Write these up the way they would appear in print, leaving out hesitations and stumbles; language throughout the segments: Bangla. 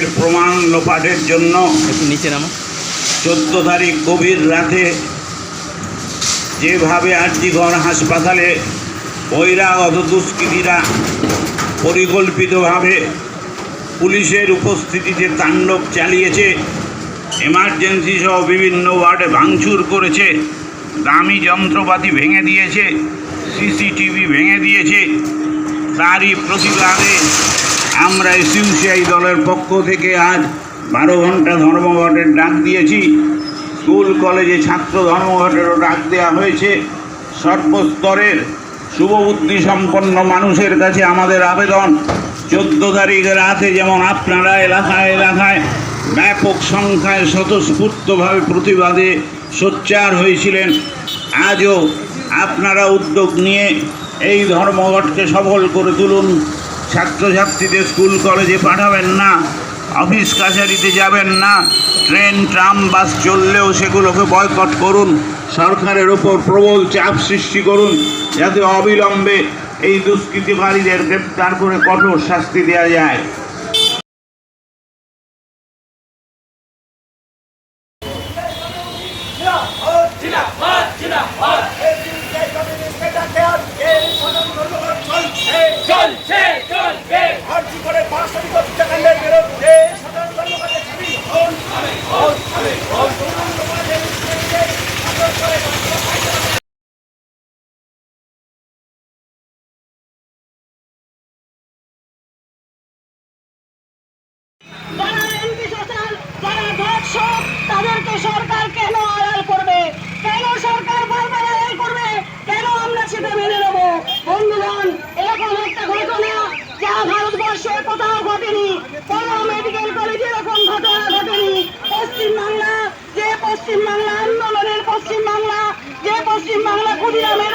খুনের প্রমাণ লোপাটের জন্য 14 তারিখ গভীর রাতে যেভাবে আরজিকর হাসপাতালে বহিরাগত দুষ্কৃতীরা পরিকল্পিতভাবে পুলিশের উপস্থিতিতে তাণ্ডব চালিয়েছে, এমার্জেন্সি সহ বিভিন্ন ওয়ার্ডে ভাঙচুর করেছে, দামি যন্ত্রপাতি ভেঙে দিয়েছে, সিসিটিভি ভেঙে দিয়েছে, তারই প্রতিবাদে আমরা এসইউসিআই দলের পক্ষ থেকে আজ 12 ঘন্টা ধর্মঘটের ডাক দিয়েছি। স্কুল কলেজে ছাত্র ধর্মঘটেরও ডাক দেওয়া হয়েছে। সর্বস্তরের শুভবুদ্ধি সম্পন্ন মানুষের কাছে আমাদের আবেদন, 14 তারিখ রাতে যেমন আপনারা এলাকায় ব্যাপক সংখ্যায় স্বতঃস্ফূর্তভাবে প্রতিবাদে সোচ্চার হয়েছিলেন, আজও আপনারা উদ্যোগ নিয়ে এই ধর্মঘটকে সফল করে তুলুন। ছাত্রছাত্রীদের স্কুল কলেজে পাঠাবেন না, অফিস কাছারিতে যাবেন না, ট্রেন ট্রাম বাস চললেও সেগুলোকে বয়কট করুন। সরকারের ওপর প্রবল চাপ সৃষ্টি করুন যাতে অবিলম্বে এই দুষ্কৃতিকারীদের গ্রেপ্তার করে কঠোর শাস্তি দেওয়া যায়। তাদেরকে সরকার কেন আড়াল করবে? কেন সরকার বারবার আড়াল করবে? কেন আমরা সেটা মেনে নেব? বন্ধুগণ, এরকম একটা ঘটনা যা ভারতবর্ষে কোথাও ঘটেনি, কোন মেডিকেল কলেজে এরকম ঘটনা ঘটেনি। পশ্চিমবাংলা, যে পশ্চিমবাংলা আন্দোলনের পশ্চিমবাংলা, যে পশ্চিমবাংলা ক্ষুদিরামের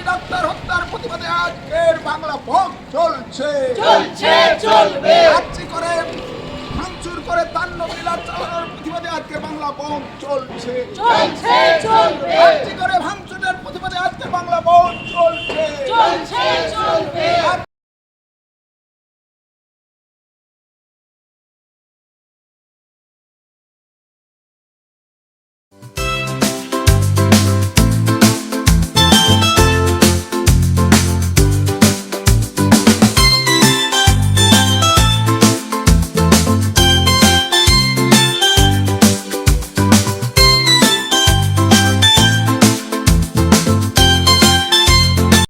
ডাক্তার হত্যার প্রতিবাদে আজকের বাংলা ভোগ চলছে, করে ভাঙচুর করে তাণ্ডব লীলা চালানোর প্রতিবাদে আজকের বাংলা ভোগ চলছে, করে ভাঙচুরের প্রতিবাদে আজকের বাংলা ভোগ চলছে।